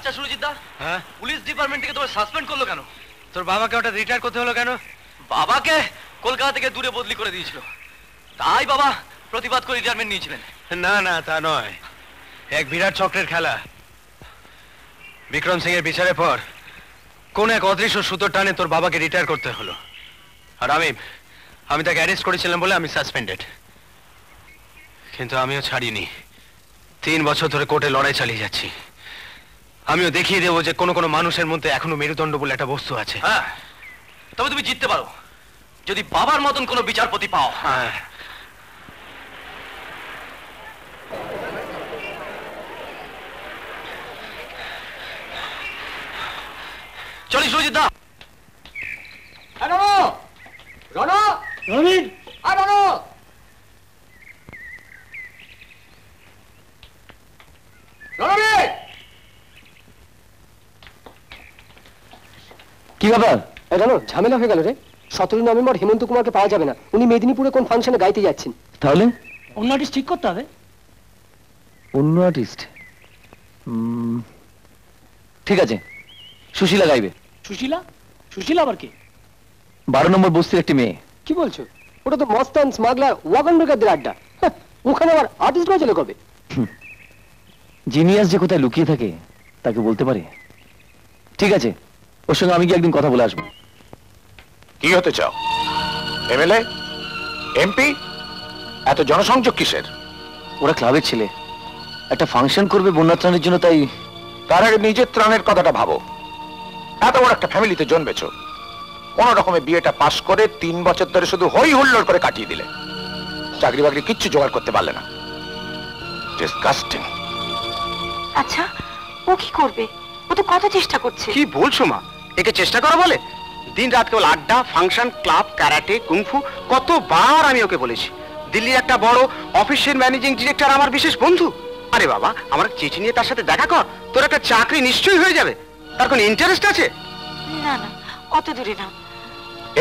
আচ্ছা সুরজিৎ দা, হ্যাঁ, police department থেকে তোমার সাসপেন্ড করলো কেন? তোর বাবাকে ওটা রিটায়ার করতে হলো কেন? বাবাকে কলকাতা থেকে দূরে বদলি করে দিয়েছিল, তাই বাবা প্রতিবাদ করে রিটায়ারমেন্ট নিয়েছিলেন। না না, তা নয়, এক বিরাট চক্রের খেলা। বিক্রম সিং এর বিচারের পর কোন এক অদৃশ্য সুতোর টানে তোর বাবাকে রিটায়ার করতে হলো, আর আমি তাকে অ্যারেস্ট করেছিলাম বলে আমি সাসপেন্ডেড। কিন্তু আমিও ছাড়িনি, 3 বছর ধরে কোর্টে লড়াই চালিয়ে যাচ্ছি। আমিও দেখিয়ে দেবো যে কোনো মানুষের মধ্যে এখনো মেরুদণ্ড বলে একটা বস্তু আছে। হ্যাঁ, তবে তুমি জিততে পারো যদি বাবার মতন কোনো বিচারপতি পাও। হ্যাঁ, চলি সুরজিৎ দা। কি ব্যাপার? জানো ঝামেলা হয়ে গেল রে। 17 নভেম্বর হেমন্ত কুমারকে পাওয়া যাবে না, উনি মেদিনীপুরে কোন ফাংশনে গাইতে যাচ্ছেন। তাহলে অন্য আর্টিস্ট ঠিক করতে হবে। অন্য আর্টিস্ট? ঠিক আছে, সুশীলা গাইবে। সুশীলা? সুশীলা আবার কে? 12 নম্বর বস্তির একটি মেয়ে। কি বলছো? ওটা তো মস্তান স্মাগলার ওয়াগন ব্রেকারদের আড্ডা। ওখানে আবার আর্টিস্ট বাজলে কবে? জিনিয়াস যে কোথায় লুকিয়ে থাকে তাকে বলতে পারে। ঠিক আছে, ওর সঙ্গে আমি কি একদিন কথা বলে আসবো। কি হতে চাও? MLA, MP? এত জনসংযোগ কিসের? ওরা ক্লাবের ছেলে, একটা ফাংশন করবে বন্যা ত্রাণের জন্য, তাই। তার আগে নিজের ত্রাণের কথাটা ভাবো। এত বড় একটা ফ্যামিলিতে জন্মেছো, কোন রকমে বিয়েটা পাশ করে 3 বছর ধরে শুধু হই হুল্লোড় করে কাটিয়ে দিলে। চাকরি বাকরি কিচ্ছু জোগাড় করতে পারলে না। ডিসগাস্টিং। আচ্ছা, ও কি করবে? ও তো কত চেষ্টা করছে। কি বলছো মা? একে চেষ্টা করা বলে? দিন রাত কেবল আড্ডা, ফাংশন, ক্লাব, ক্যারাটে, কুংফু। কতবার আমি ওকে বলেছি দিল্লির একটা বড় অফিসের ম্যানেজিং ডিরেক্টর আমার বিশেষ বন্ধু। আরে বাবা, আমার চিঠি নিয়ে তার সাথে দেখা কর, তোর একটা চাকরি নিশ্চয়ই হয়ে যাবে। তার কোন ইন্টারেস্ট আছে? না না, অত দূরে না।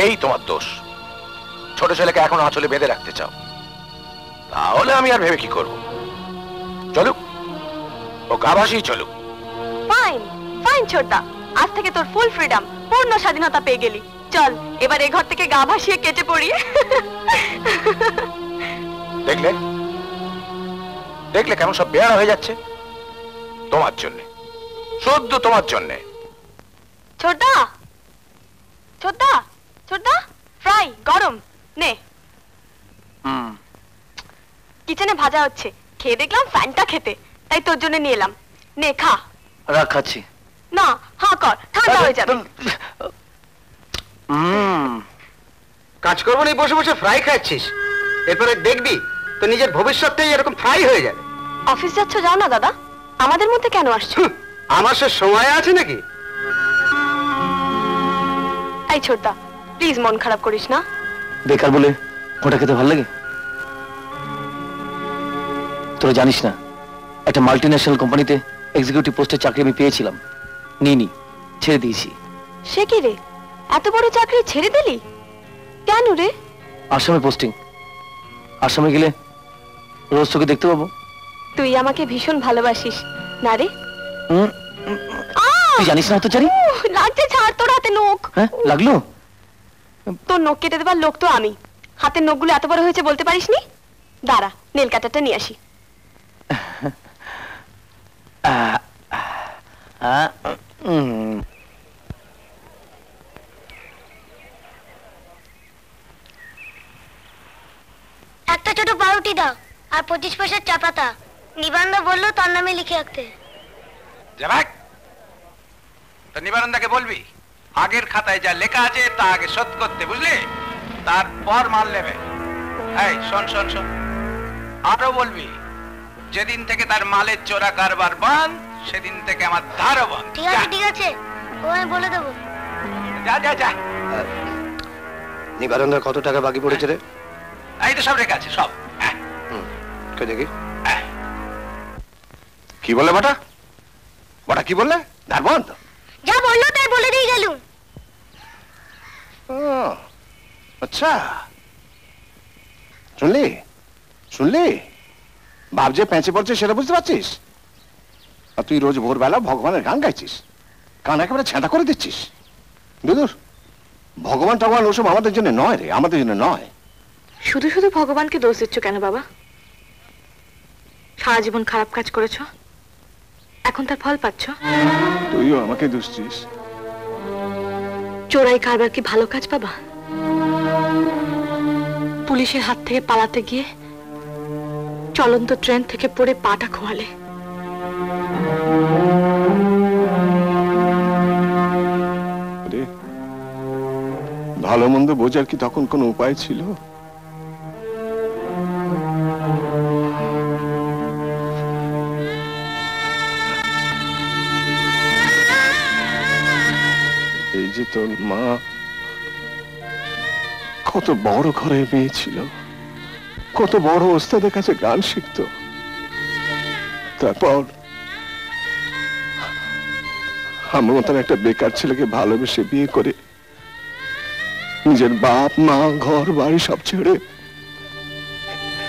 এই তোমার দোষ। ছোট ছেলেকে এখন আঁচলে বেঁধে রাখতে চাও। তাহলে আমি আর ভেবে কি করব? চলুক, ও গাভাসেই চলুক। ফাইন ফাইন ছোটদা, আজ থেকে তোর ফুল ফ্রিডম, পূর্ণ স্বাধীনতা পেয়ে গেলি। চল এবার এই ঘর থেকে গা ভাসিয়ে কেটে পড়ি। দেখলে দেখলে কেমন সব বেয়ারা হয়ে যাচ্ছে তোমার জন্য, শুদ্ধ তোমার জন্য। ছোটদা ছোটদা ছোটদা, ফ্রাই গরম নে। কিচেনে ভাজা হচ্ছে, খেয়ে দেখলাম ফ্যানটা খেতে, তাই তোর জন্য নিয়ে এলাম। নে খা। রাখাচ্ছি না, হা কর, ঠান্ডা হয়ে যাবে। কাজ করবো না, বসে বসে ফ্রাই খাচ্ছিস। এরপরে দেখবি তো নিজের ভবিষ্যৎটাই এরকম ফ্রাই হয়ে যাবে। অফিস যাচ্ছ, যাও না দাদা, আমাদের মধ্যে কেন আসছো? আমার সে সময় আছে নাকি? এই ছোটদা, প্লিজ মন খারাপ করিস না। বেকার বলে ওটা খেতে ভালো লাগে? তোরা জানিস না, একটা মাল্টিন্যাশনাল কোম্পানিতে এক্সিকিউটিভ পোস্টে চাকরি আমি পেয়েছিলাম, নিইনি, ছেড়ে দিয়েছি। সে কি রে, এত বড় চাকরি ছেড়ে দিলি কেন রে? আসামে পোস্টিং, আসামে গেলে রোজ তোকে দেখতে পাবো। তুই আমাকে ভীষণ ভালোবাসিস না রে? তুই জানিস না তো জানি। লাগছে, ছাড় তোর হাতে নখ। হ্যাঁ লাগলো? তোর নখ কেটে দেবার লোক তো আমি। হাতের নখগুলো এত বড় হয়েছে বলতে পারিসনি? দাঁড়া, নেল কাটারটা নিয়ে আসি। একটা ছোট পাউরুটি দাও আর 25 পয়সার চা পাতা। নিবারণ বললো তার নামে লিখে রাখতে। যাবাক, তো নিবারণদাকে বলবি আগের খাতায় যা লেখা আছে তা আগে শোধ করতে, বুঝলি? তারপর মাল নেবে। এই শোন শোন শোন, আরো বলবি যেদিন থেকে তার মালের চোরা কারবার বন্ধ, সেদিন থেকে আমার ধারও বন্ধ। ঠিক আছে ঠিক আছে, ও আমি বলে দেবো। যা যা যা। নিবারণদার কত টাকা বাকি পড়েছে রে? এই তো সব রেখে আছে সব। দেখি কি বললে বাটা? বাটা কি বললে? ধার বন্ধ? যা বললো তাই বলে দিয়ে গেলুম। আচ্ছা, শুনলি শুনলি, বাপ যে পেঁচে পড়ছে সেটা বুঝতে পারছিস? আর তুই রোজ ভোরবেলা ভগবানের গান গাইছিস, গান একেবারে ছেঁদা করে দিচ্ছিস। বিদুর, ভগবান টগবান ওসব আমাদের জন্য নয় রে, আমাদের জন্য নয়। শুধু শুধু ভগবানকে দোষ দিচ্ছ কেন বাবা? সারা জীবন খারাপ কাজ করেছো, এখন তার ফল পাচ্ছ। তুইও আমাকে দোষ দিস। চোরাই কারবার কি ভালো কাজ বাবা? পুলিশের হাত থেকে পালাতে গিয়ে চলন্ত ট্রেন থেকে পড়ে পাটা খোয়ালে। ভালো মন্দ বোঝার কি তখন কোনো উপায় ছিল? এই যে তোর মা কত বড় ঘরের মেয়ে ছিল, কত বড় ওস্তাদের কাছে গান শিখত, তারপর আমার মতন একটা বেকার ছেলেকে ভালোবেসে বিয়ে করে নিজের বাপ মা ঘর বাড়ি সব ছেড়ে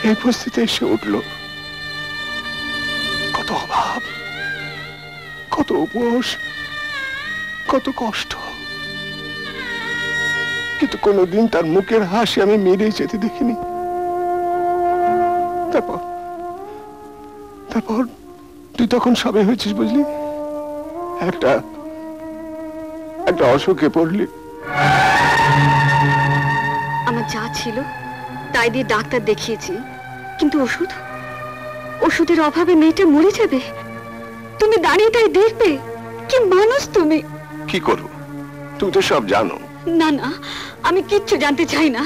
এই পরিস্থিতিতে এসে উঠল। কত অভাব, কত উপোস, কত কষ্ট, কিন্তু কোনোদিন তার মুখের হাসি আমি মেরে যেতে দেখিনি। তারপর তারপর তুই তখন সবে হয়েছিস বুঝলি, একটা অসুখে পড়লি। আমার যা ছিল তাই দিয়ে ডাক্তার দেখিয়েছি, কিন্তু ওষুধের অভাবে মেয়েটা মরে যাবে। তুমি দাঁড়িয়ে তাই দেখবে? কি মানুষ তুমি! কি করবো, তুমি তো সব জানো। না না, আমি কিচ্ছু জানতে চাই না,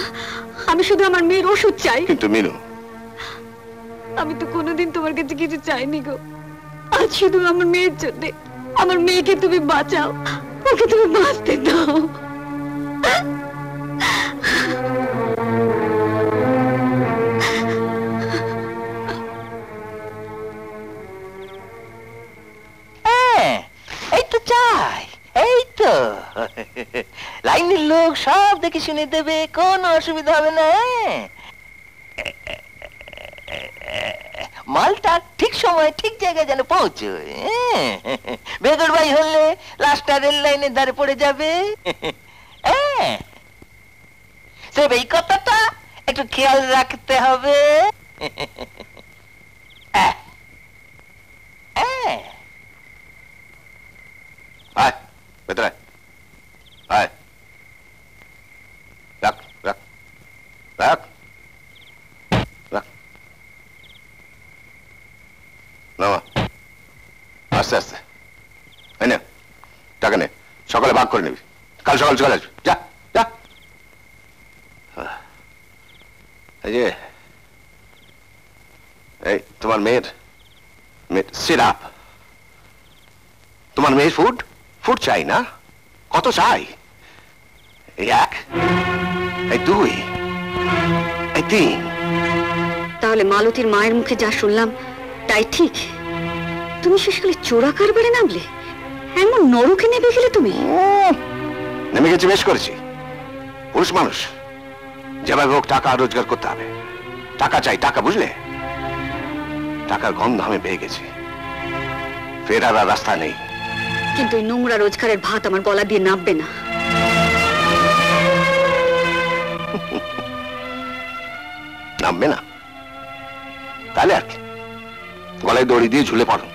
আমি শুধু আমার মেয়ের ওষুধ চাই। কিন্তু মিনু, আমি তো কোনোদিন তোমার কাছে কিছু চাইনি গো, আজ শুধু আমার মেয়ের জন্য। আমার মেয়েকে তুমি বাঁচাও, ওকে তুমি বাঁচতে দাও। এই তো চাই, এই তো লাইনের লোক সব দেখে শুনে দেবে, কোনো অসুবিধা হবে না। মালটা ঠিক সময় ঠিক জায়গায় যেন পৌঁছয়। বেগর ভাই হলে লাস্টটা রেল লাইনের ধারে পড়ে যাবে। এই কথাটা একটু খেয়াল রাখতে হবে। ভেতরে আয়, রাখ রাখ রাখ রাখ, নামা, আস্তে আস্তে। এই নে টাকা নে, সকালে ভাগ করে নিবি, কাল সকাল চলে আসবি। যা যা। এই যে এই তোমার মেয়ের সিরাপ, তোমার মেয়ের ফুড চাই না? কত চাই? এই এক, এই দুই, এই তিন। তাহলে মালতীর মায়ের মুখে যা শুনলাম তাই ঠিক? তুমি শেষকালে চোরা কারবারে নামলে? এমন নরকে নেমে গেলে তুমি? নেমে গেছি, বেশ করেছি। পুরুষ মানুষ যেভাবে হোক টাকা রোজগার করতে হবে। টাকা চাই, টাকা, বুঝলে? টাকার গন্ধ আমি পেয়ে গেছি, ফেরার আর রাস্তা নেই। কিন্তু এই নোংরা রোজগারের ভাত আমার গলা দিয়ে নামবে না। নামবে না? তাহলে আর কি, গলায় দড়ি দিয়ে ঝুলে পড়ো।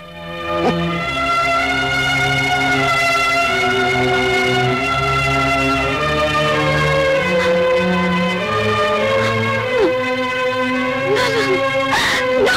না